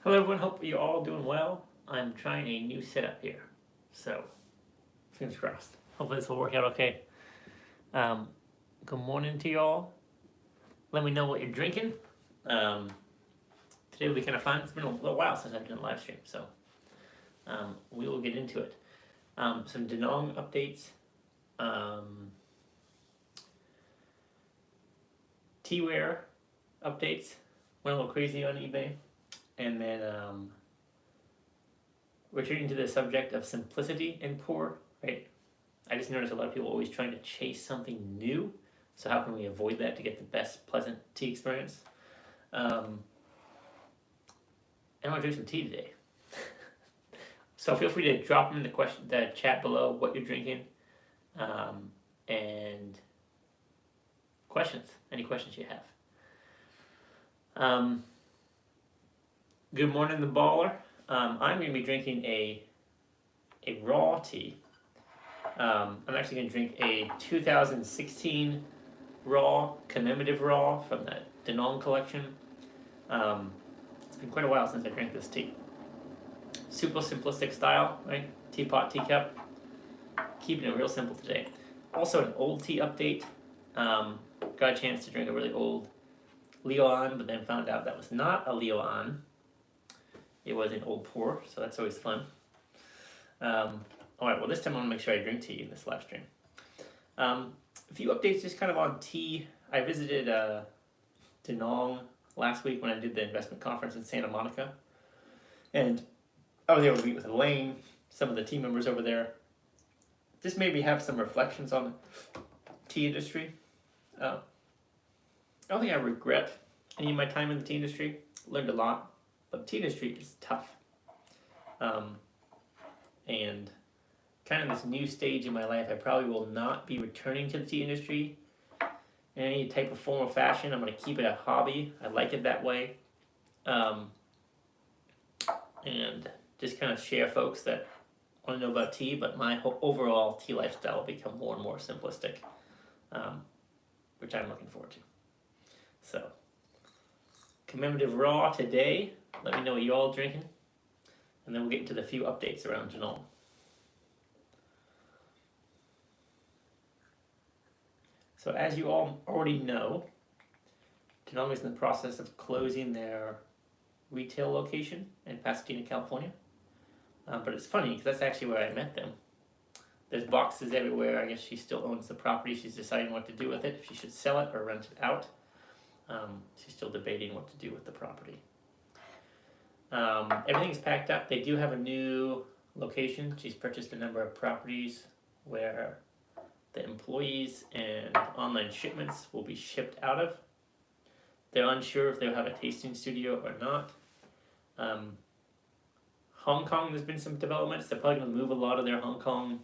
Hello everyone, hope you're all doing well. I'm trying a new setup here, so fingers crossed. Hopefully this will work out okay. Good morning to y'all. Let me know what you're drinking. Today will be kind of fun. It's been a little while since I've done a live stream, so we will get into it. Some Denong updates. Teaware updates. Went a little crazy on eBay. And then returning to the subject of simplicity in pour, right? I just noticed a lot of people always trying to chase something new. So how can we avoid that to get the best pleasant tea experience? I want to drink some tea today. So feel free to drop them in the chat below what you're drinking, and any questions you have. Good morning, the baller. I'm going to be drinking a raw tea. I'm actually going to drink a 2016 raw, commemorative raw from the Denong collection. It's been quite a while since I drank this tea. Super simplistic style, right? Teapot, teacup. Keeping it real simple today. Also an old tea update. Got a chance to drink a really old Leon, but then found out that was not a Leon. It was an old pour, so that's always fun. Alright, well this time I want to make sure I drink tea in this live stream. A few updates just kind of on tea. I visited Denong last week when I did the investment conference in Santa Monica. And I was able to meet with Elaine, some of the team members over there. This made me have some reflections on the tea industry. I don't think I regret any of my time in the tea industry. Learned a lot. But the tea industry is tough. And kind of this new stage in my life, I probably will not be returning to the tea industry in any type of form or fashion. I'm going to keep it a hobby. I like it that way. And just kind of share folks that want to know about tea, but my overall tea lifestyle will become more and more simplistic, which I'm looking forward to. So, commemorative raw today. Let me know what you all drinking, and then we'll get into the few updates around Denong. So as you all already know, Denong is in the process of closing their retail location in Pasadena, California. But it's funny because that's actually where I met them. There's boxes everywhere. I guess she still owns the property. She's deciding what to do with it, if she should sell it or rent it out. She's still debating what to do with the property. Everything's packed up. They do have a new location. She's purchased a number of properties where the employees and online shipments will be shipped out of. They're unsure if they'll have a tasting studio or not. Hong Kong, there's been some developments. They're probably going to move a lot of their Hong Kong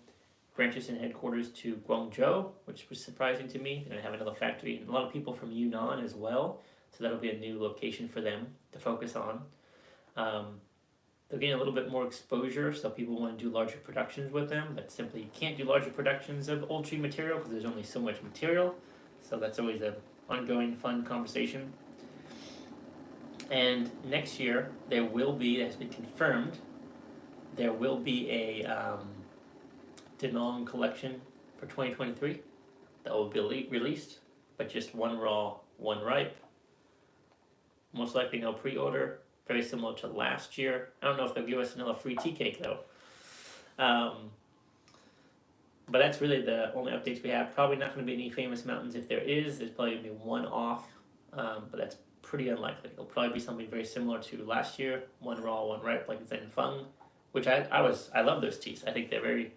branches and headquarters to Guangzhou, which was surprising to me. They're going to have another factory, and a lot of people from Yunnan as well. So that'll be a new location for them to focus on. They're getting a little bit more exposure, so people want to do larger productions with them, but simply you can't do larger productions of old tree material because there's only so much material. So that's always an ongoing fun conversation. And next year there will be, it has been confirmed, there will be a Denong collection for 2023 that will be released, but just one raw, one ripe. Most likely no pre-order. Very similar to last year. I don't know if they'll give us another free tea cake though. But that's really the only updates we have. Probably not going to be any famous mountains. If there is, there's probably going to be one off. But that's pretty unlikely. It'll probably be something very similar to last year. One raw, one ripe, like Zen Feng. Which I love those teas. I think they're very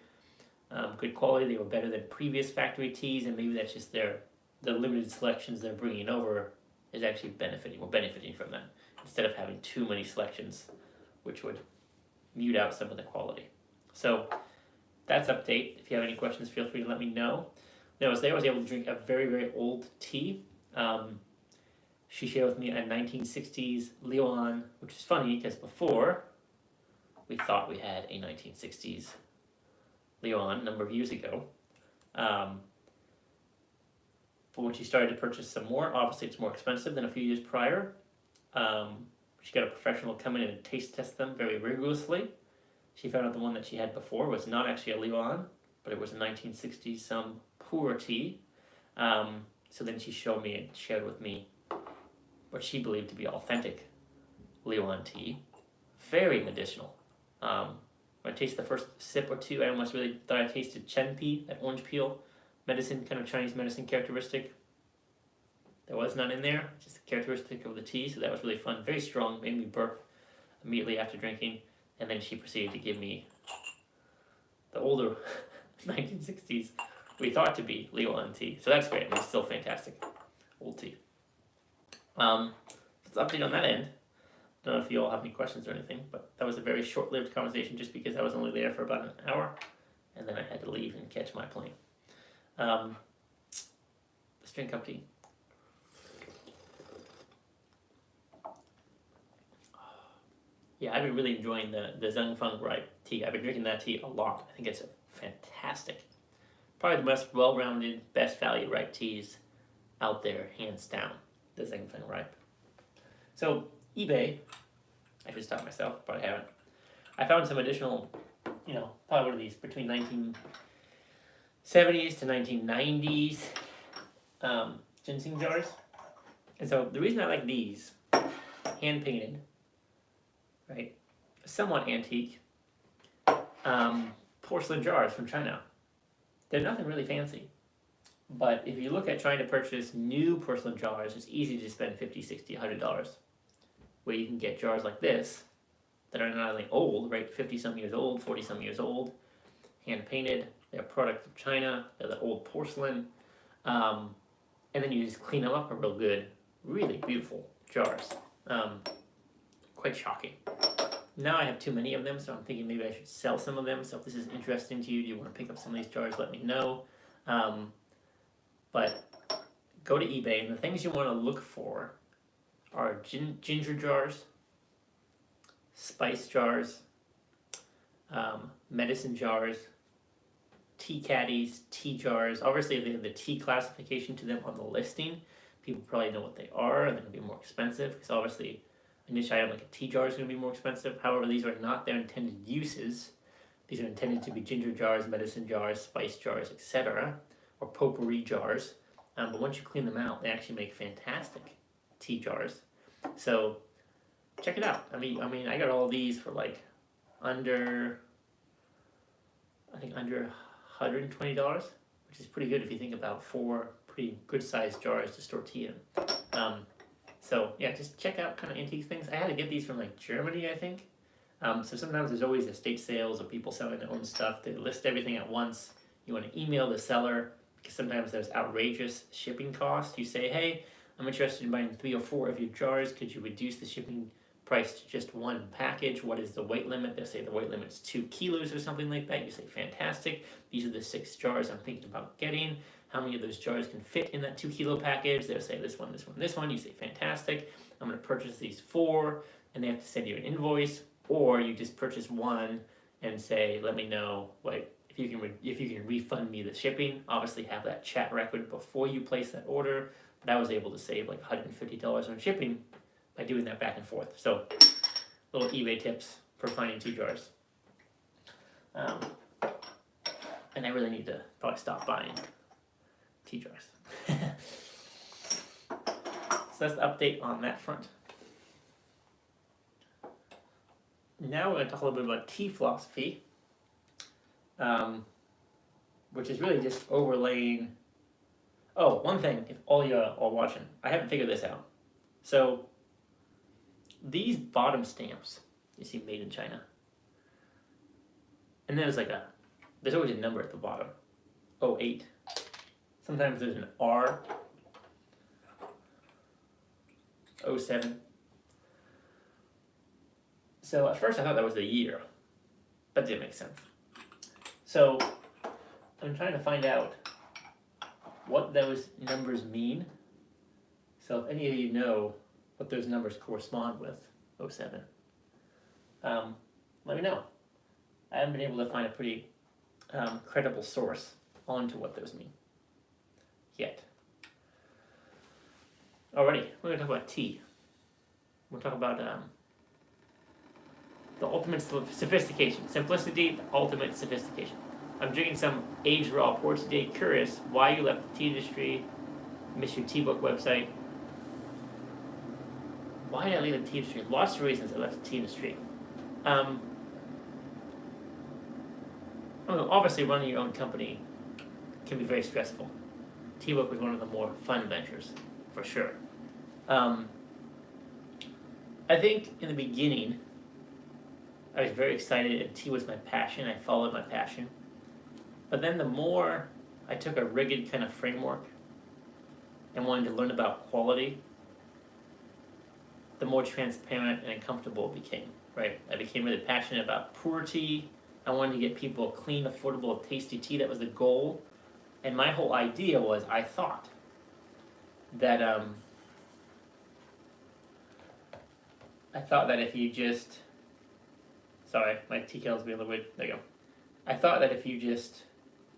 good quality. They were better than previous factory teas, and maybe that's just the limited selections they're bringing over is actually benefiting. We're benefiting from that, instead of having too many selections, which would mute out some of the quality. So that's update. If you have any questions, feel free to let me know. When I was there, I was able to drink a very, very old tea. She shared with me a 1960s Leon, which is funny because before we thought we had a 1960s Leon a number of years ago. But when she started to purchase some more, obviously it's more expensive than a few years prior. She got a professional come in and taste test them very rigorously. She found out the one that she had before was not actually a Liuan, but it was a 1960s some pu'er tea. So then she showed me and shared with me what she believed to be authentic Liuan tea. Very medicinal. When I tasted the first sip or two, I almost really thought I tasted chen pi, that orange peel, medicine, kind of Chinese medicine characteristic. There was none in there, just a characteristic of the tea, so that was really fun. Very strong, made me burp immediately after drinking, and then she proceeded to give me the older 1960s, we thought to be Liuan tea. So that's great, it's still fantastic. Old tea. Let's update on that end. Don't know if you all have any questions or anything, but that was a very short-lived conversation just because I was only there for about an hour, and then I had to leave and catch my plane. Let's drink up tea. Yeah, I've been really enjoying the Zhengfeng ripe tea. I've been drinking that tea a lot. I think it's fantastic. Probably the most well-rounded, best value ripe teas out there, hands down, the Zhengfeng ripe. So, eBay, I should stop myself, but I haven't. I found some additional, probably one of these between 1970s to 1990s ginseng jars. And so the reason I like these, hand painted, right, somewhat antique, porcelain jars from China. They're nothing really fancy. But if you look at trying to purchase new porcelain jars, it's easy to spend $50, $60, $100. Where you can get jars like this that are not only old, right, 50-some years old, 40-some years old, hand-painted, they're a product of China, they're the old porcelain, and then you just clean them up are real good, really beautiful jars. Quite shocking. Now I have too many of them, so I'm thinking maybe I should sell some of them. So if this is interesting to you, do you want to pick up some of these jars, let me know. But go to eBay, and the things you want to look for are ginger jars, spice jars, medicine jars, tea caddies, tea jars. Obviously, they have the tea classification to them on the listing. People probably know what they are, and they're going to be more expensive because obviously a niche item like a tea jar is going to be more expensive. However, these are not their intended uses. These are intended to be ginger jars, medicine jars, spice jars, etc., or potpourri jars. But once you clean them out, they actually make fantastic tea jars. So check it out. I mean, I got all these for like under $120, which is pretty good if you think about 4 pretty good sized jars to store tea in. So yeah, just check out kind of antique things. I had to get these from like Germany, I think. So sometimes there's always estate sales or people selling their own stuff. They list everything at once. You want to email the seller because sometimes there's outrageous shipping costs. You say, hey, I'm interested in buying 3 or 4 of your jars. Could you reduce the shipping price to just 1 package? What is the weight limit? They'll say the weight limit's 2 kilos or something like that. You say, fantastic. These are the 6 jars I'm thinking about getting. How many of those jars can fit in that 2 kilo package? They'll say this one, this one, this one. You say, fantastic. I'm going to purchase these 4, and they have to send you an invoice, or you just purchase 1 and say, let me know if you can refund me the shipping. Obviously, have that chat record before you place that order. But I was able to save like $150 on shipping by doing that back and forth. So, little eBay tips for finding tea jars. And I really need to probably stop buying tea jars. So that's the update on that front. Now we're going to talk a little bit about tea philosophy, which is really just overlaying. Oh, one thing, if all you are watching, I haven't figured this out. So these bottom stamps, you see made in China, and there's always a number at the bottom, 08. Sometimes there's an R, 07. So at first I thought that was the year, but it didn't make sense. So I'm trying to find out what those numbers mean. So if any of you know what those numbers correspond with, 07, let me know. I haven't been able to find a pretty credible source onto what those mean yet. Alrighty, we're going to talk about tea. We'll talk about the ultimate sophistication. Simplicity, the ultimate sophistication. I'm drinking some aged raw port today. Curious why you left the tea industry. Miss your tea book website. Why did I leave the tea industry? Lots of reasons I left the tea industry. Obviously, running your own company can be very stressful. Tea book was one of the more fun ventures, for sure. I think in the beginning, I was very excited, and tea was my passion. I followed my passion. But then the more I took a rigid kind of framework and wanted to learn about quality, the more transparent and uncomfortable it became, right? I became really passionate about poor tea. I wanted to get people clean, affordable, tasty tea. That was the goal. And my whole idea was, I thought that if you just, sorry, my tea kettle's being a little weird. There you go. I thought that if you just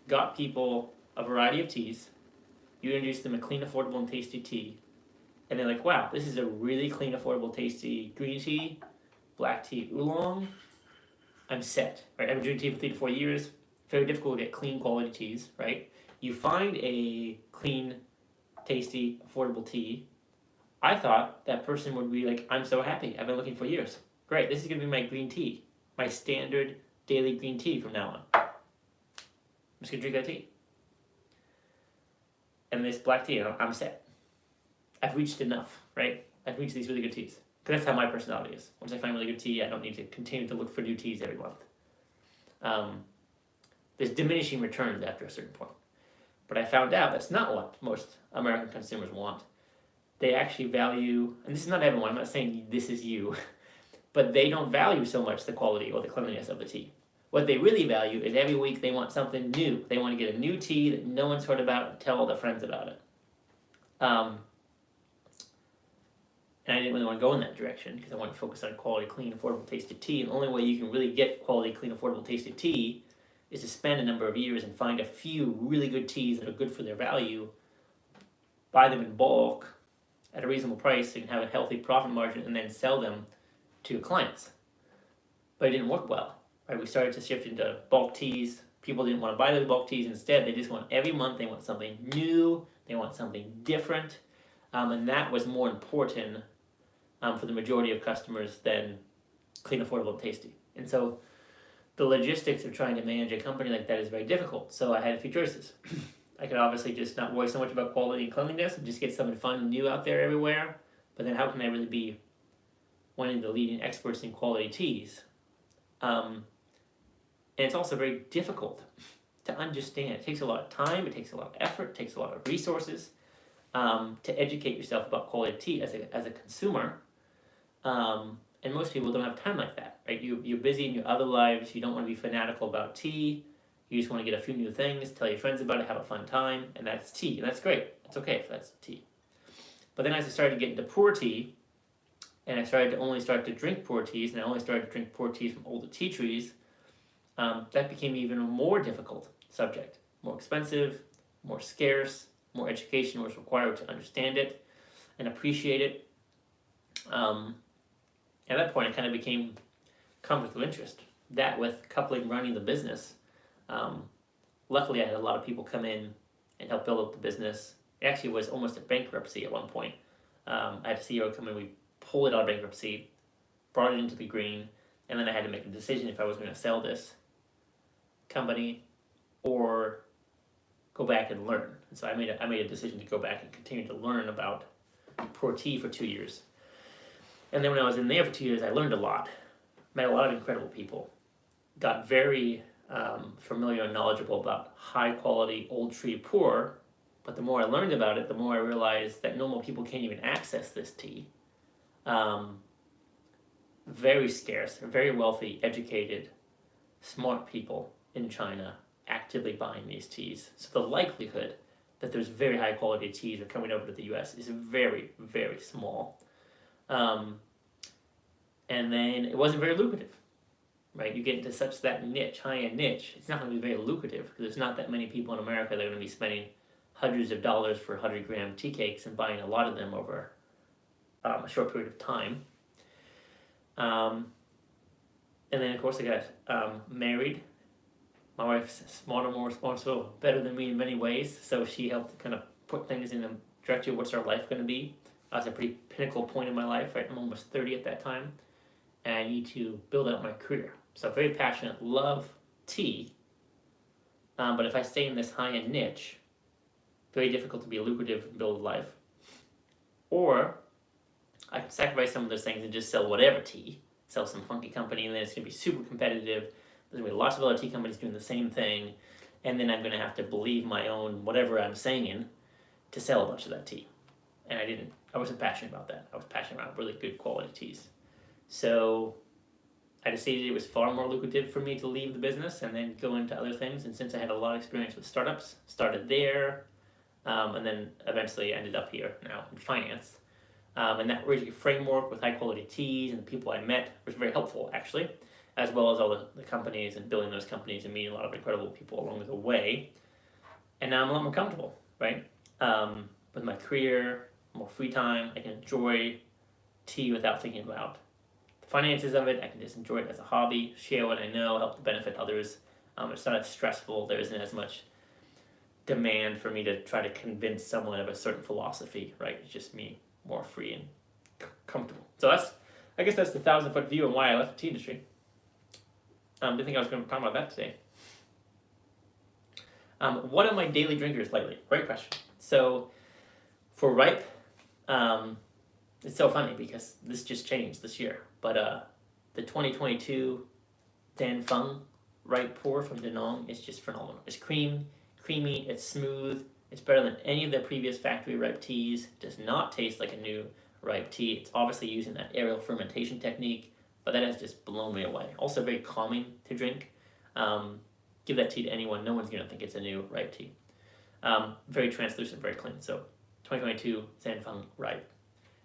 got people a variety of teas, you introduced them a clean, affordable, and tasty tea, and they're like, wow, this is a really clean, affordable, tasty green tea, black tea, oolong, I'm set, right? I've been drinking tea for 3 to 4 years. Very difficult to get clean quality teas, right? You find a clean, tasty, affordable tea. I thought that person would be like, I'm so happy. I've been looking for years. Great, this is going to be my green tea. My standard daily green tea from now on. I'm just going to drink that tea. And this black tea, I'm set. I've reached enough, right? I've reached these really good teas. Because that's how my personality is. Once I find really good tea, I don't need to continue to look for new teas every month. There's diminishing returns after a certain point. But I found out that's not what most American consumers want. They actually value, and this is not everyone, I'm not saying this is you, but they don't value so much the quality or the cleanliness of the tea. What they really value is every week they want something new. They want to get a new tea that no one's heard about and tell all their friends about it. And I didn't really want to go in that direction because I wanted to focus on quality, clean, affordable, tasty tea. And the only way you can really get quality, clean, affordable, tasty tea is to spend a number of years and find a few really good teas that are good for their value, buy them in bulk at a reasonable price and have a healthy profit margin, and then sell them to clients. But it didn't work well. Right? We started to shift into bulk teas. People didn't want to buy those bulk teas. Instead, they just want every month, they want something new, they want something different. And that was more important for the majority of customers than clean, affordable, and tasty. And so the logistics of trying to manage a company like that is very difficult. So I had a few choices. I could obviously just not worry so much about quality and cleanliness and just get something fun and new out there everywhere. But then how can I really be one of the leading experts in quality teas? And it's also very difficult to understand. It takes a lot of time, it takes a lot of effort, it takes a lot of resources to educate yourself about quality tea as a consumer. And most people don't have time like that, right? You're busy in your other lives, you don't want to be fanatical about tea, you just want to get a few new things, tell your friends about it, have a fun time, and that's tea, and that's great. It's okay if that's tea. But then as I started to get into pour tea, and I started to only start to drink pour teas, and I only started to drink pour teas from older tea trees, that became even a more difficult subject. More expensive, more scarce, more education was required to understand it and appreciate it. At that point, it kind of became conflict of interest. That with coupling running the business. Luckily, I had a lot of people come in and help build up the business. It actually was almost a bankruptcy at one point. I had a CEO come in, we pulled it out of bankruptcy, brought it into the green, and then I had to make a decision if I was going to sell this company or go back and learn. And so I made a decision to go back and continue to learn about pour tea for 2 years. And then when I was in there for 2 years, I learned a lot, met a lot of incredible people, got very familiar and knowledgeable about high quality old tree pour. But the more I learned about it, the more I realized that normal people can't even access this tea. Very scarce, very wealthy, educated, smart people in China actively buying these teas. So the likelihood that there's very high quality teas are coming over to the US is very, very small. And then it wasn't very lucrative, right? You get into such that niche, high-end niche, it's not going to be very lucrative because there's not that many people in America that are going to be spending hundreds of dollars for 100-gram tea cakes and buying a lot of them over a short period of time. And then of course I got married. My wife's smarter, more responsible, better than me in many ways. So she helped kind of put things in the direction of what's our life going to be. I was at a pretty pinnacle point in my life. Right, I'm almost 30 at that time, and I need to build out my career. So very passionate, love tea, but if I stay in this high-end niche, very difficult to be lucrative and build a life. Or I can sacrifice some of those things and just sell whatever tea, sell some funky company, and then it's going to be super competitive. There's going to be lots of other tea companies doing the same thing, and then I'm going to have to believe my own whatever I'm saying to sell a bunch of that tea. And I wasn't passionate about that. I was passionate about really good quality teas. So I decided it was far more lucrative for me to leave the business and then go into other things. And since I had a lot of experience with startups, started there, and then eventually ended up here now in finance. And that really framework with high quality teas and the people I met was very helpful, actually, as well as all the companies and building those companies and meeting a lot of incredible people along the way. And now I'm a lot more comfortable, right? With my career, more free time. I can enjoy tea without thinking about the finances of it. I can just enjoy it as a hobby, share what I know, help to benefit others. It's not as stressful. There isn't as much demand for me to try to convince someone of a certain philosophy, right? It's just me, more free and comfortable. So I guess that's the 1,000-foot view on why I left the tea industry. Didn't think I was going to talk about that today. What are my daily drinkers lately? Great question. So for ripe, it's so funny because this just changed this year. But the 2022 Dan Feng ripe pour from Danong is just phenomenal. It's creamy, it's smooth. It's better than any of the previous factory ripe teas. It does not taste like a new ripe tea. It's obviously using that aerial fermentation technique, but that has just blown me away. Also very calming to drink. Give that tea to anyone. No one's going to think it's a new ripe tea. Very translucent, very clean. So 2022 Zanfeng ripe.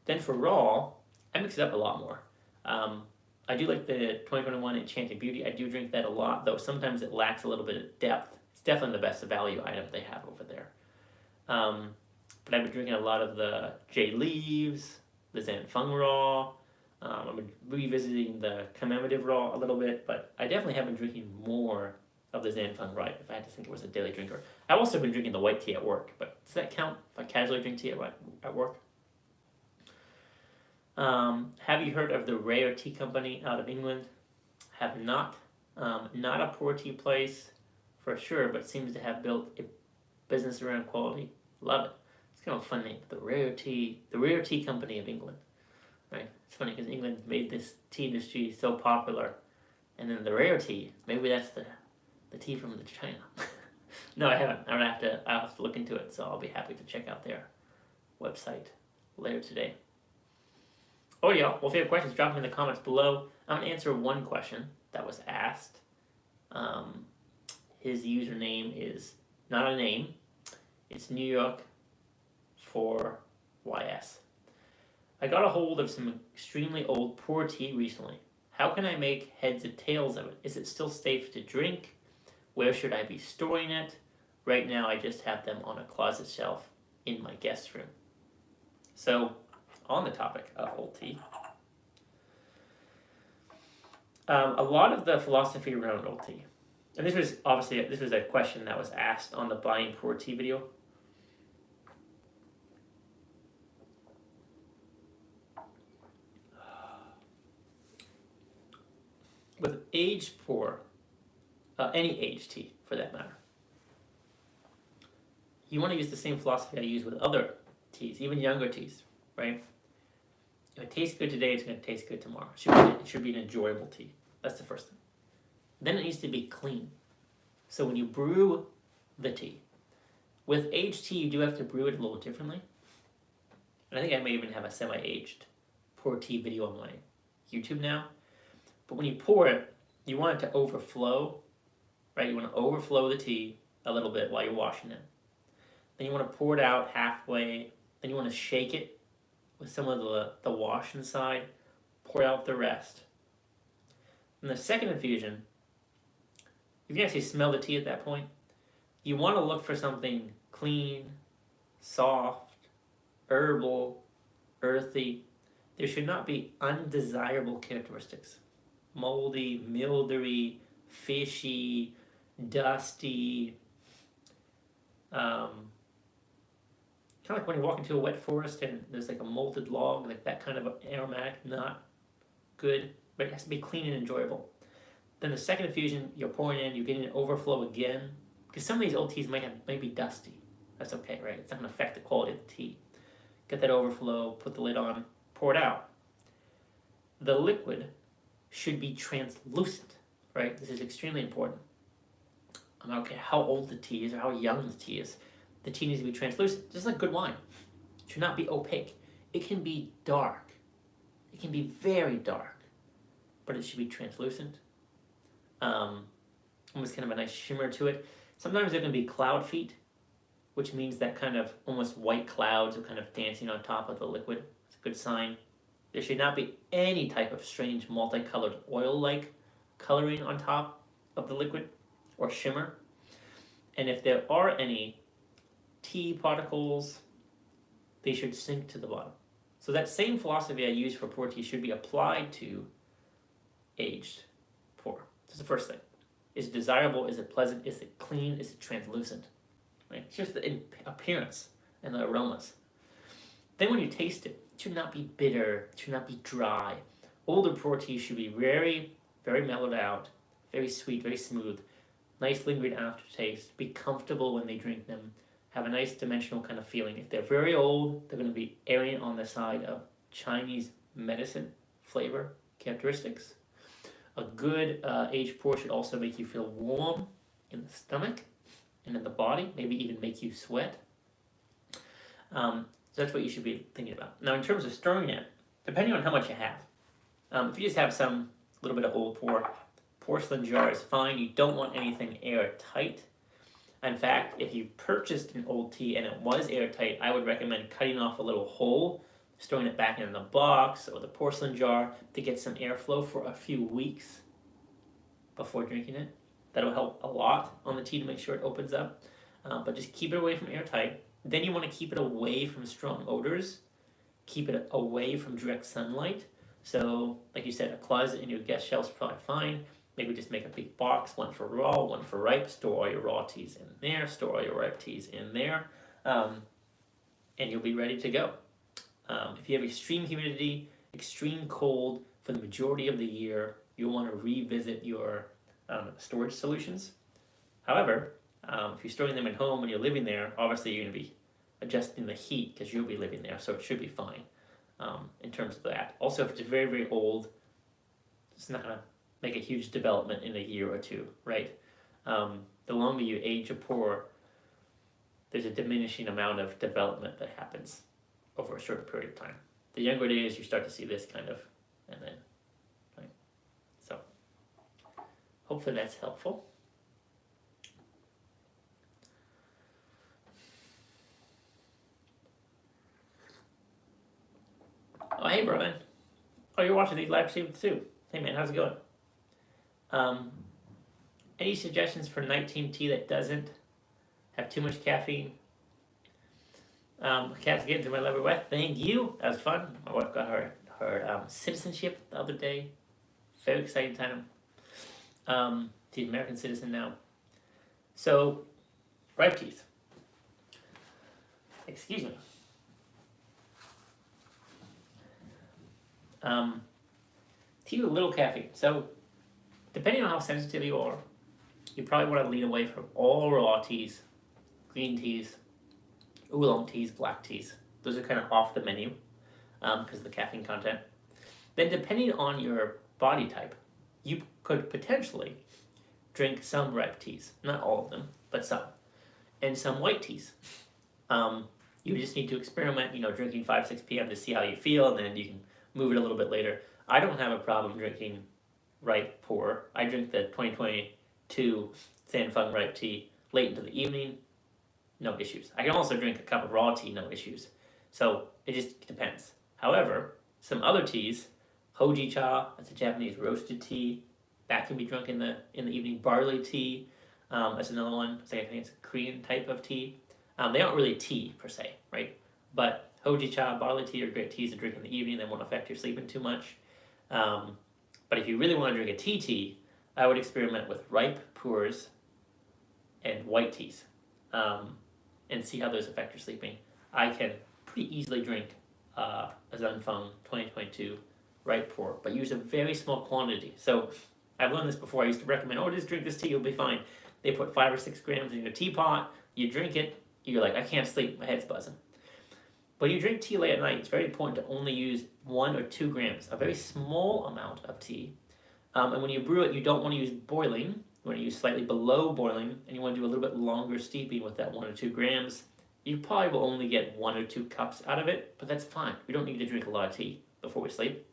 Then for raw, I mix it up a lot more. I do like the 2021 Enchanted Beauty. I do drink that a lot, though sometimes it lacks a little bit of depth. It's definitely the best value item they have over there. But I've been drinking a lot of the Jade Leaves, the Zanfeng Raw. I've been revisiting the Commemorative Raw a little bit, but I definitely have been drinking more of the Zanfeng Ripe if I had to think it was a daily drinker. I've also been drinking the white tea at work, but does that count if I casually drink tea at work? Have you heard of the Rare Tea Company out of England? Have not. Not a poor tea place for sure, but seems to have built a business around quality. Love it. It's kind of a fun name. The Rare Tea Company of England. Right? It's funny because England made this tea industry so popular, and then the rare tea, maybe that's the tea from China. No, I haven't. I'll have to look into it, so I'll be happy to check out their website later today. Oh yeah, well if you have questions, drop them in the comments below. I'm going to answer one question that was asked. His username is not a name. It's New York 4YS. I got a hold of some extremely old poor tea recently. How can I make heads or tails of it? Is it still safe to drink? Where should I be storing it? Right now I just have them on a closet shelf in my guest room. So, on the topic of old tea, a lot of the philosophy around old tea, and this was a question that was asked on the Buying Poor Tea video. With aged pour, any aged tea for that matter, you want to use the same philosophy I use with other teas, even younger teas, right? If it tastes good today, it's going to taste good tomorrow. It should be an enjoyable tea. That's the first thing. Then it needs to be clean. So when you brew the tea, with aged tea, you do have to brew it a little differently. And I think I may even have a semi-aged pour tea video on my YouTube now. But when you pour it, you want it to overflow, right? You want to overflow the tea a little bit while you're washing it. Then you want to pour it out halfway. Then you want to shake it with some of the wash inside. Pour out the rest. And the second infusion, you can actually smell the tea at that point. You want to look for something clean, soft, herbal, earthy. there should not be undesirable characteristics. Moldy, mildewy, fishy, dusty, kind of like when you walk into a wet forest and there's like a molted log, like that kind of aromatic, not good, but it has to be clean and enjoyable. Then the second infusion you're pouring in, you're getting an overflow again, because some of these old teas might be dusty. That's okay, right? It's not going to affect the quality of the tea. Get that overflow, put the lid on, pour it out. The liquid should be translucent, right? This is extremely important. I don't care how old the tea is or how young the tea is. The tea needs to be translucent, just like good wine. It should not be opaque. It can be dark. It can be very dark, but it should be translucent. Almost kind of a nice shimmer to it. Sometimes there can be cloud feet, which means that kind of almost white clouds are kind of dancing on top of the liquid. It's a good sign. There should not be any type of strange multicolored oil-like coloring on top of the liquid or shimmer. And if there are any tea particles, they should sink to the bottom. So that same philosophy I use for pour tea should be applied to aged pour. That's the first thing. Is it desirable? Is it pleasant? Is it clean? Is it translucent? Right? It's just the appearance and the aromas. Then when you taste it, it should not be bitter. It should not be dry. Older pour teas should be very, very mellowed out, very sweet, very smooth, nice lingering aftertaste, be comfortable when they drink them, have a nice dimensional kind of feeling. If they're very old, they're going to be erring on the side of Chinese medicine flavor characteristics. A good aged pour should also make you feel warm in the stomach and in the body, maybe even make you sweat. So that's what you should be thinking about. Now, in terms of stirring it, depending on how much you have, if you just have some little bit of old pour, porcelain jar is fine. You don't want anything airtight. In fact, if you purchased an old tea and it was airtight, I would recommend cutting off a little hole, storing it back in the box or the porcelain jar to get some airflow for a few weeks before drinking it. That'll help a lot on the tea to make sure it opens up. But just keep it away from airtight. Then you want to keep it away from strong odors. Keep it away from direct sunlight. So, like you said, a closet in your guest shelf is probably fine. Maybe just make a big box, one for raw, one for ripe. Store all your raw teas in there. Store all your ripe teas in there. And you'll be ready to go. If you have extreme humidity, extreme cold for the majority of the year, you'll want to revisit your storage solutions. However, if you're storing them at home and you're living there, obviously you're going to be adjusting the heat because you'll be living there, so it should be fine in terms of that. Also, if it's very, very old, it's not going to make a huge development in a year or two, right? The longer you age a pour, there's a diminishing amount of development that happens over a short period of time. The younger it is, you start to see this kind of, and then, right? So, hopefully that's helpful. Oh, hey, Brian. Oh, you're watching these live streams too. Hey, man, how's it going? Any suggestions for nighttime tea that doesn't have too much caffeine? Cat's getting to my liver wet. Thank you. That was fun. My wife got her citizenship the other day. Very exciting time. She's an American citizen now. So, ripe teas. Excuse me. Tea with a little caffeine. So, depending on how sensitive you are, you probably want to lean away from all raw teas, green teas, oolong teas, black teas. Those are kind of off the menu because of the caffeine content. Then depending on your body type, you could potentially drink some ripe teas. Not all of them, but some. And some white teas. You just need to experiment, drinking 5, 6 p.m. to see how you feel, and then you can move it a little bit later. I don't have a problem drinking ripe pour. I drink the 2022 Sanfeng ripe tea late into the evening. No issues. I can also drink a cup of raw tea, no issues. So it just depends. However, some other teas, hoji cha, that's a Japanese roasted tea, that can be drunk in the evening. Barley tea, that's another one. I think it's a Korean type of tea. They aren't really tea per se, right? But Hojicha, barley tea are great teas to drink in the evening. They won't affect your sleeping too much. But if you really want to drink a tea, I would experiment with ripe pu'ers and white teas, and see how those affect your sleeping. I can pretty easily drink a Zunfeng 2022 ripe pu'er, but use a very small quantity. So I've learned this before. I used to recommend, just drink this tea, you'll be fine. They put 5 or 6 grams in your teapot, you drink it, you're like, I can't sleep, my head's buzzing. When you drink tea late at night, it's very important to only use 1 or 2 grams, a very small amount of tea. And when you brew it, you don't want to use boiling. You want to use slightly below boiling, and you want to do a little bit longer steeping with that 1 or 2 grams. You probably will only get 1 or 2 cups out of it, but that's fine. We don't need to drink a lot of tea before we sleep.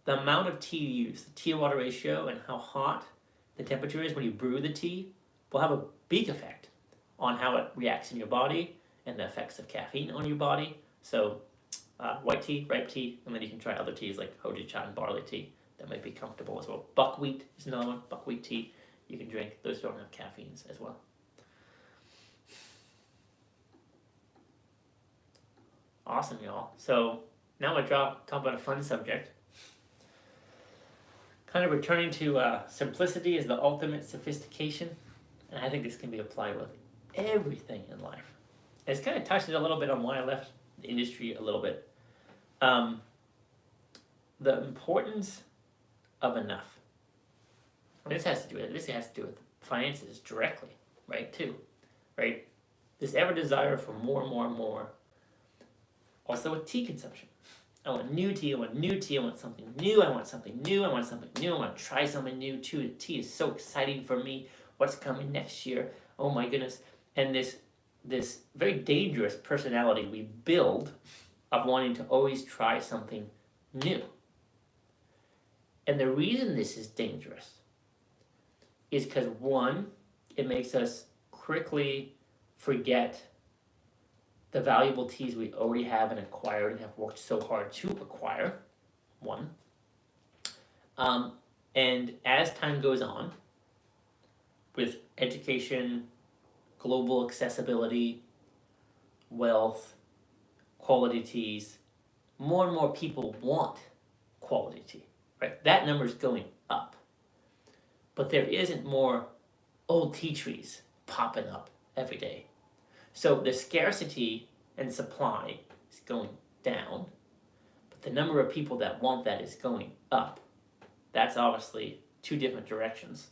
The amount of tea you use, the tea-water ratio, and how hot the temperature is when you brew the tea will have a big effect on how it reacts in your body and the effects of caffeine on your body. So white tea, ripe tea, and then you can try other teas like hojicha and barley tea that might be comfortable as well. Buckwheat is another one, buckwheat tea you can drink. Those don't have caffeines as well. Awesome, y'all. So now I talk about a fun subject. Kind of returning to simplicity is the ultimate sophistication, and I think this can be applied with everything in life. It's kind of touched a little bit on why I left the industry a little bit. The importance of enough. This has to do with finances directly, right? Too, right? This ever desire for more and more and more. Also with tea consumption. I want new tea, I want new tea, I want something new, I want something new, I want something new, I want to try something new too. Tea is so exciting for me. What's coming next year? Oh my goodness. And this very dangerous personality we build of wanting to always try something new. And the reason this is dangerous is because, one, it makes us quickly forget the valuable teas we already have and acquired and have worked so hard to acquire, one. And as time goes on, with education, global accessibility, wealth, quality teas, more and more people want quality tea, right? That number is going up. But there isn't more old tea trees popping up every day. So the scarcity and supply is going down, but the number of people that want that is going up. That's obviously 2 different directions.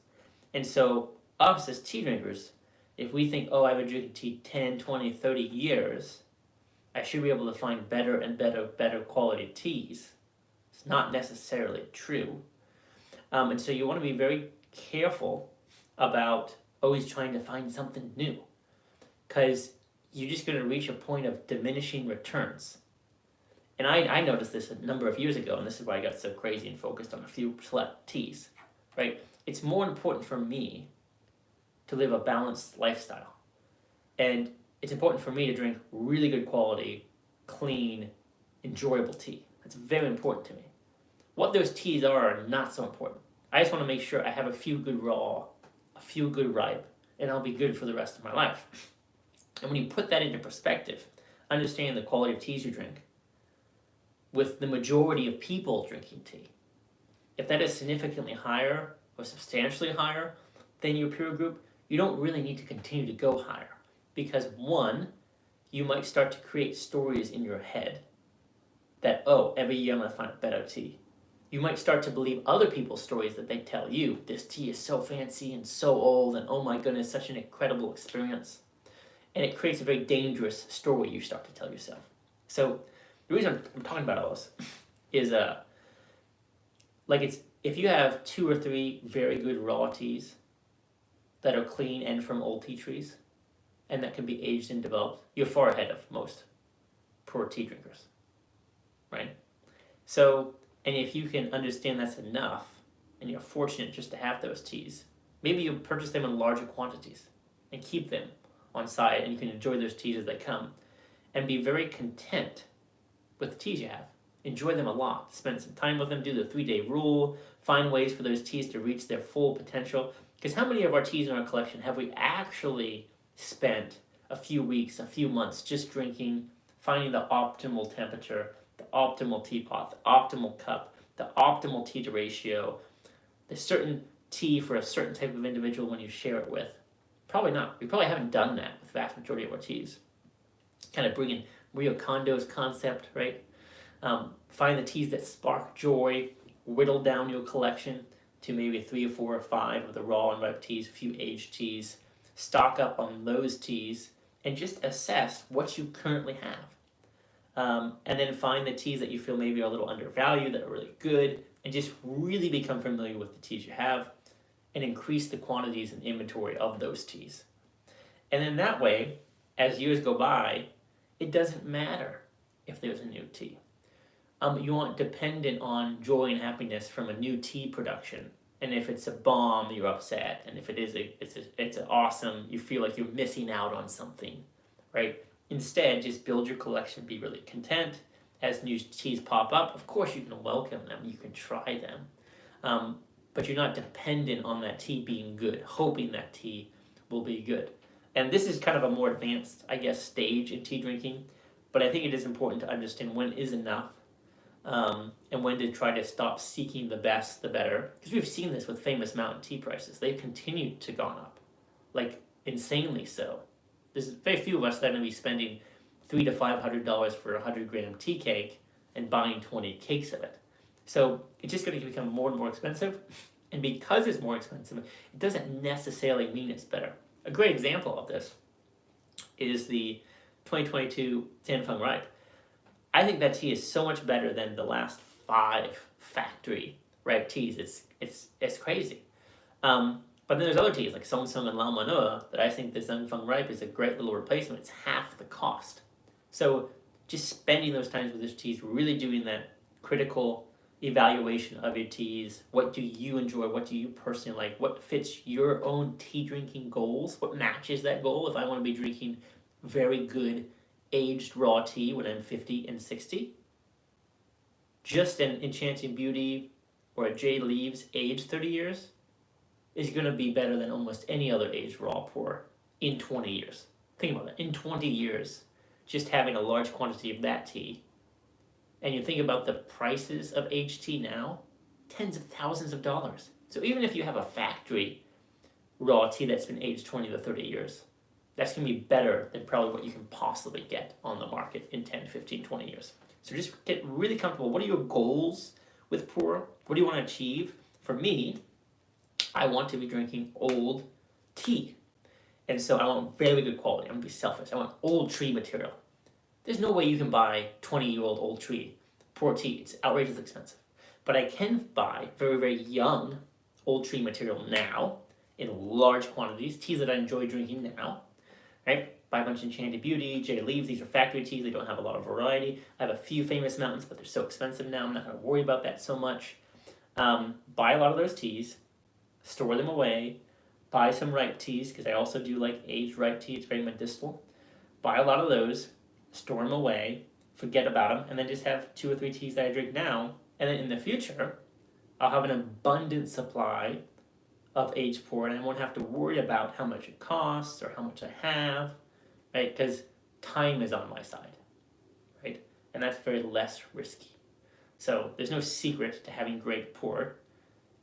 And so us as tea drinkers, if we think, I've been drinking tea 10, 20, 30 years, I should be able to find better and better quality teas. It's not necessarily true. And so you want to be very careful about always trying to find something new, because you're just going to reach a point of diminishing returns. And I noticed this a number of years ago, and this is why I got so crazy and focused on a few select teas, right? It's more important for me to live a balanced lifestyle. And it's important for me to drink really good quality, clean, enjoyable tea. That's very important to me. What those teas are not so important. I just want to make sure I have a few good raw, a few good ripe, and I'll be good for the rest of my life. And when you put that into perspective, understand the quality of teas you drink, with the majority of people drinking tea, if that is significantly higher or substantially higher than your peer group, you don't really need to continue to go higher. Because, one, you might start to create stories in your head that, every year I'm going to find a better tea. You might start to believe other people's stories that they tell you. This tea is so fancy and so old, and oh my goodness, such an incredible experience. And it creates a very dangerous story you start to tell yourself. So the reason I'm talking about all this is if you have 2 or 3 very good raw teas that are clean and from old tea trees, and that can be aged and developed, you're far ahead of most poor tea drinkers, right? So, and if you can understand that's enough, and you're fortunate just to have those teas, maybe you purchase them in larger quantities and keep them on site, and you can enjoy those teas as they come, and be very content with the teas you have. Enjoy them a lot. Spend some time with them, do the 3-day rule, find ways for those teas to reach their full potential. Because how many of our teas in our collection have we actually spent a few weeks, a few months just drinking finding the optimal temperature, the optimal teapot, the optimal cup, the optimal tea to ratio, the certain tea for a certain type of individual when you share it with. Probably not. We probably haven't done that with the vast majority of our teas. Kind of bringing Rio Kondo's concept, right? Find the teas that spark joy, whittle down your collection to maybe 3 or 4 or 5 of the raw and ripe teas, a few aged teas. Stock up on those teas and just assess what you currently have. And then find the teas that you feel maybe are a little undervalued, that are really good, and just really become familiar with the teas you have and increase the quantities and inventory of those teas. And then that way, as years go by, it doesn't matter if there's a new tea. You aren't dependent on joy and happiness from a new tea production. And if it's a bomb, you're upset. And if it is it's awesome, you feel like you're missing out on something, right? Instead, just build your collection, be really content. As new teas pop up, of course you can welcome them, you can try them. But you're not dependent on that tea being good, hoping that tea will be good. And this is kind of a more advanced, I guess, stage in tea drinking. But I think it is important to understand when is enough. And when to try to stop seeking the best, the better. Because we've seen this with famous mountain tea prices. They've continued to gone up, like insanely so. There's very few of us that are going to be spending $300 to $500 for a 100-gram tea cake and buying 20 cakes of it. So it's just going to become more and more expensive. And because it's more expensive, it doesn't necessarily mean it's better. A great example of this is the 2022 Tianfeng Ripe. I think that tea is so much better than the last 5 factory ripe teas. It's crazy. But then there's other teas like Song Song and Lao Manua that I think the Tianfeng Ripe is a great little replacement. It's half the cost. So just spending those times with those teas, really doing that critical evaluation of your teas. What do you enjoy? What do you personally like? What fits your own tea drinking goals? What matches that goal? If I want to be drinking very good aged raw tea when I'm 50 and 60, just an Enchanting Beauty or a Jade Leaves aged 30 years is going to be better than almost any other aged raw pour in 20 years. Think about that. In 20 years, just having a large quantity of that tea, and you think about the prices of aged tea now, tens of thousands of dollars. So even if you have a factory raw tea that's been aged 20 to 30 years, that's going to be better than probably what you can possibly get on the market in 10, 15, 20 years. So just get really comfortable. What are your goals with pour? What do you want to achieve? For me, I want to be drinking old tea. And so I want very good quality. I'm going to be selfish. I want old tree material. There's no way you can buy 20-year-old old tree pour tea. It's outrageously expensive. But I can buy very, very young old tree material now in large quantities, teas that I enjoy drinking now. Right? Buy a bunch of Enchanted Beauty, Jade Leaves. These are factory teas. They don't have a lot of variety. I have a few famous mountains, but they're so expensive now. I'm not going to worry about that so much. Buy a lot of those teas, store them away. Buy some ripe teas, because I also do like aged ripe tea. It's very medicinal. Buy a lot of those, store them away, forget about them, and then just have 2 or 3 teas that I drink now. And then in the future, I'll have an abundant supply of aged pour, and I won't have to worry about how much it costs or how much I have, right? Because time is on my side, right? And that's very less risky. So there's no secret to having great pour.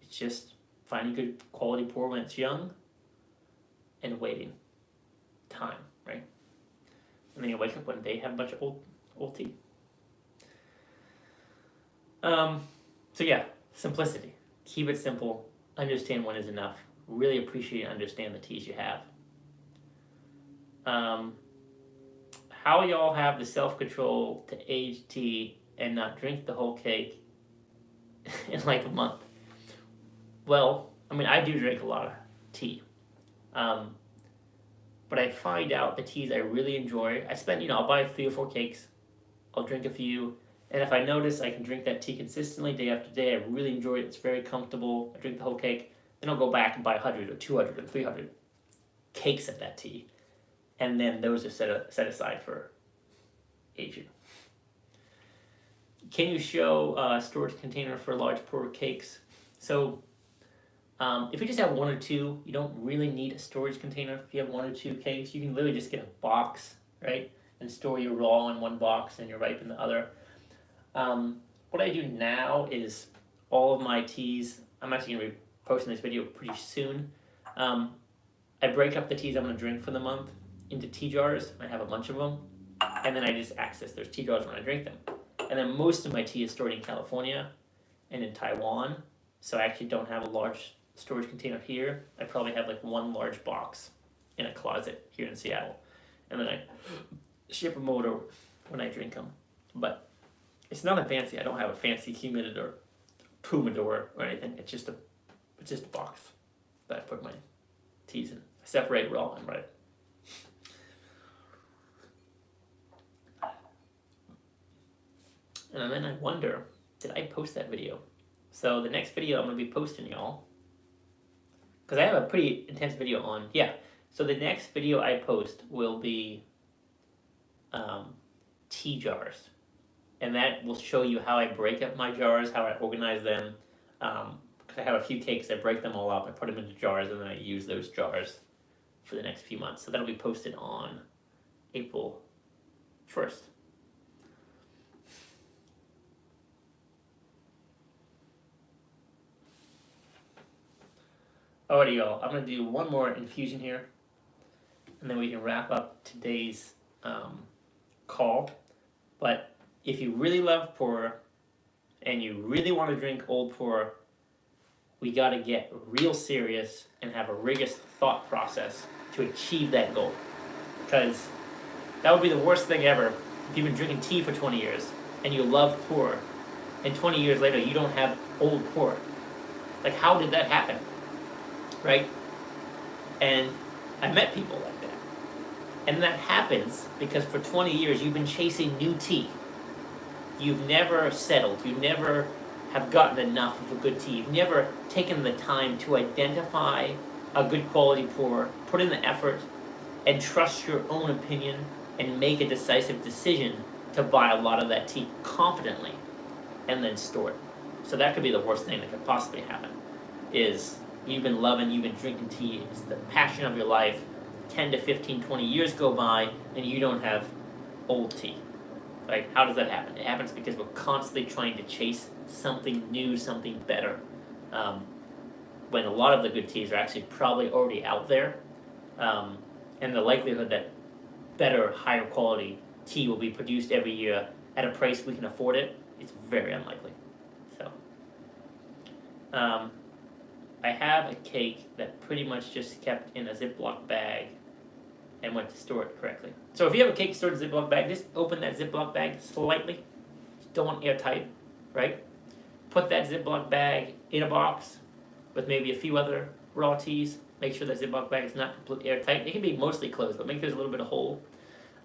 It's just finding good quality pour when it's young and waiting. Time, right? And then you wake up one day, have a bunch of old tea. So yeah, simplicity. Keep it simple. Understand when is enough. Really appreciate and understand the teas you have. How y'all have the self-control to age tea and not drink the whole cake in like a month? Well, I mean, I do drink a lot of tea. But I find out the teas I really enjoy. I spend, I'll buy 3 or 4 cakes. I'll drink a few. And if I notice I can drink that tea consistently day after day, I really enjoy it. It's very comfortable. I drink the whole cake. Then I'll go back and buy 100 or 200 or 300 cakes of that tea. And then those are set aside for aging. Can you show a storage container for large pour cakes? So if you just have 1 or 2, you don't really need a storage container. If you have 1 or 2 cakes, you can literally just get a box, right? and store your raw in one box and your ripe in the other. What I do now is all of my teas, I'm actually going to be posting this video pretty soon. I break up the teas I'm going to drink for the month into tea jars. I have a bunch of them, and then I just access those tea jars when I drink them. And then most of my tea is stored in California and in Taiwan, so I actually don't have a large storage container here. I probably have like one large box in a closet here in Seattle, and then I ship them over when I drink them. But it's nothing fancy. I don't have a fancy humidor, humidor or anything. It's just a box that I put my teas in. I separate raw and ripe. And then I wonder, did I post that video? So the next video I'm going to be posting, y'all, because I have a pretty intense video on, so the next video I post will be tea jars. And that will show you how I break up my jars, how I organize them. Because I have a few cakes, I break them all up, I put them into jars, and then I use those jars for the next few months. So that'll be posted on April 1st. Alrighty, y'all. I'm going to do one more infusion here, and then we can wrap up today's call. But if you really love pour, and you really want to drink old pour, we got to get real serious and have a rigorous thought process to achieve that goal. Because that would be the worst thing ever if you've been drinking tea for 20 years and you love pour, and 20 years later you don't have old pour. Like, how did that happen? Right? And I met people like that. And that happens because for 20 years you've been chasing new tea. You've never settled. You never have gotten enough of a good tea. You've never taken the time to identify a good quality pour, put in the effort, and trust your own opinion and make a decisive decision to buy a lot of that tea confidently and then store it. So that could be the worst thing that could possibly happen, is you've been drinking tea, it's the passion of your life, 10 to 15, 20 years go by, and you don't have old tea. Right? How does that happen? It happens because we're constantly trying to chase something new, something better, when a lot of the good teas are actually probably already out there, and the likelihood that better, higher quality tea will be produced every year at a price we can afford it is very unlikely. So, I have a cake that pretty much just kept in a Ziploc bag and went to store it correctly. So if you have a cake stored in a Ziploc bag, just open that Ziploc bag slightly. Just don't want airtight, right? Put that Ziploc bag in a box with maybe a few other raw teas. Make sure that Ziploc bag is not completely airtight. It can be mostly closed, but make sure there's a little bit of hole.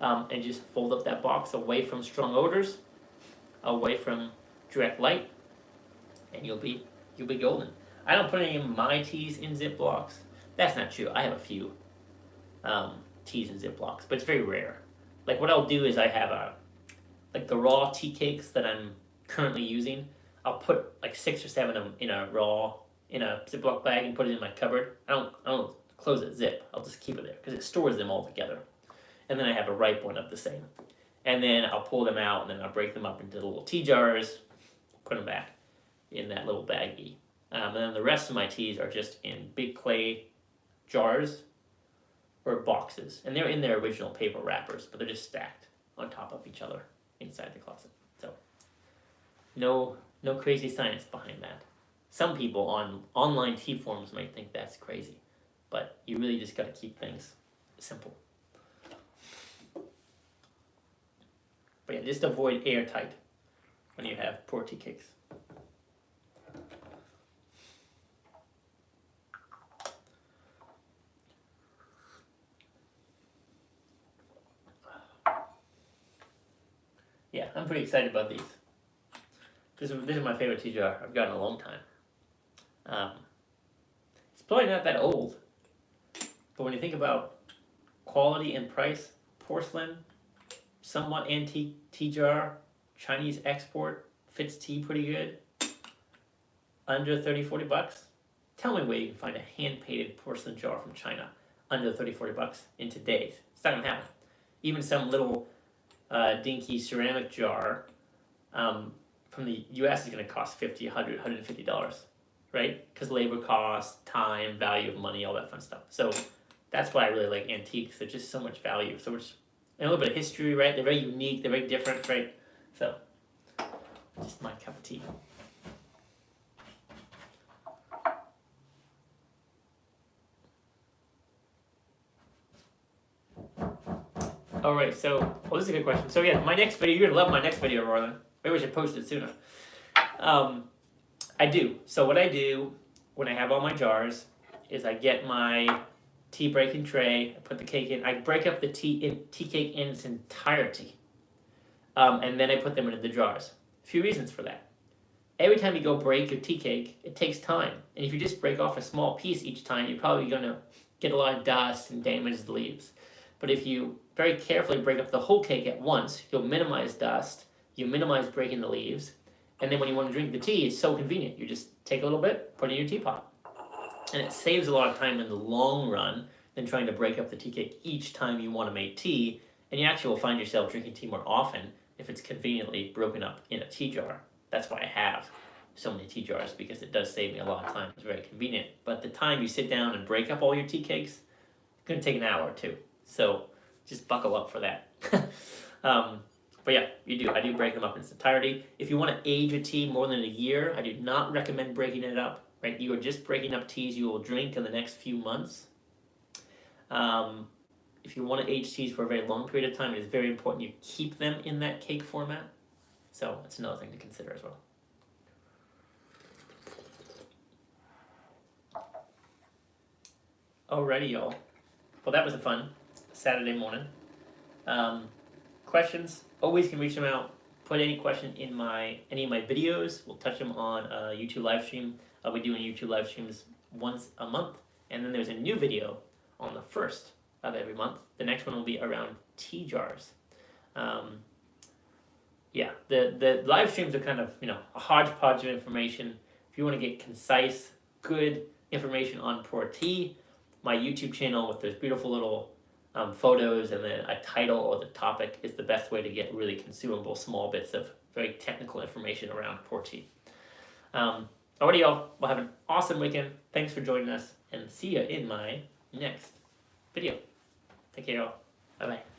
And just fold up that box away from strong odors, away from direct light, and you'll be golden. I don't put any of my teas in Ziplocs. That's not true. I have a few teas in Ziplocs, but it's very rare. Like, what I'll do is I have like the raw tea cakes that I'm currently using. I'll put like 6 or 7 of them in a Ziploc bag and put it in my cupboard. I don't close it zip. I'll just keep it there because it stores them all together. And then I have a ripe one of the same. And then I'll pull them out and then I'll break them up into little tea jars, put them back in that little baggie. And then the rest of my teas are just in big clay jars or boxes. And they're in their original paper wrappers, but they're just stacked on top of each other inside the closet. So no crazy science behind that. Some people on online tea forums might think that's crazy, but you really just got to keep things simple. But yeah, just avoid airtight when you have pour tea cakes. Yeah, I'm pretty excited about these. This is my favorite tea jar I've got in a long time. It's probably not that old, but when you think about quality and price, porcelain, somewhat antique tea jar, Chinese export, fits tea pretty good, under 30, 40 bucks. Tell me where you can find a hand-painted porcelain jar from China under 30, 40 bucks in today's. It's not gonna happen. Even some little dinky ceramic jar from the US is going to cost $50, $100, $150, right? Because labor costs, time, value of money, all that fun stuff. So that's why I really like antiques. There's just so much value, so much, and a little bit of history, right? They're very unique, they're very different, right? So, just my cup of tea. All right, so, well, this is a good question. So yeah, my next video, you're gonna love my next video, Roland. Maybe we should post it sooner. I do. So what I do when I have all my jars is I get my tea breaking tray, I put the cake in, I break up the tea cake in its entirety, and then I put them into the jars. A few reasons for that. Every time you go break your tea cake, it takes time, and if you just break off a small piece each time, you're probably gonna get a lot of dust and damage the leaves. But if you very carefully break up the whole cake at once, you'll minimize dust, you minimize breaking the leaves, and then when you want to drink the tea, it's so convenient. You just take a little bit, put it in your teapot. And it saves a lot of time in the long run than trying to break up the tea cake each time you want to make tea, and you actually will find yourself drinking tea more often if it's conveniently broken up in a tea jar. That's why I have so many tea jars, because it does save me a lot of time. It's very convenient. But the time you sit down and break up all your tea cakes, it's going to take an hour or two. So just buckle up for that. But yeah, I do break them up in its entirety. If you want to age a tea more than a year, I do not recommend breaking it up. Right? You are just breaking up teas you will drink in the next few months. If you want to age teas for a very long period of time, it is very important you keep them in that cake format. So that's another thing to consider as well. Alrighty, y'all. Well, that was a fun Saturday morning. Questions, always can reach them out. Put any question in any of my videos. We'll touch them on YouTube live stream. I'll be doing YouTube live streams once a month, and then there's a new video on the 1st of every month. The next one will be around tea jars. Yeah, the live streams are kind of a hodgepodge of information. If you want to get concise, good information on pour tea, my YouTube channel with those beautiful little photos and then a title or the topic is the best way to get really consumable small bits of very technical information around pour tea. Alrighty, y'all. Well, have an awesome weekend. Thanks for joining us, and see you in my next video. Take care, y'all. Bye-bye.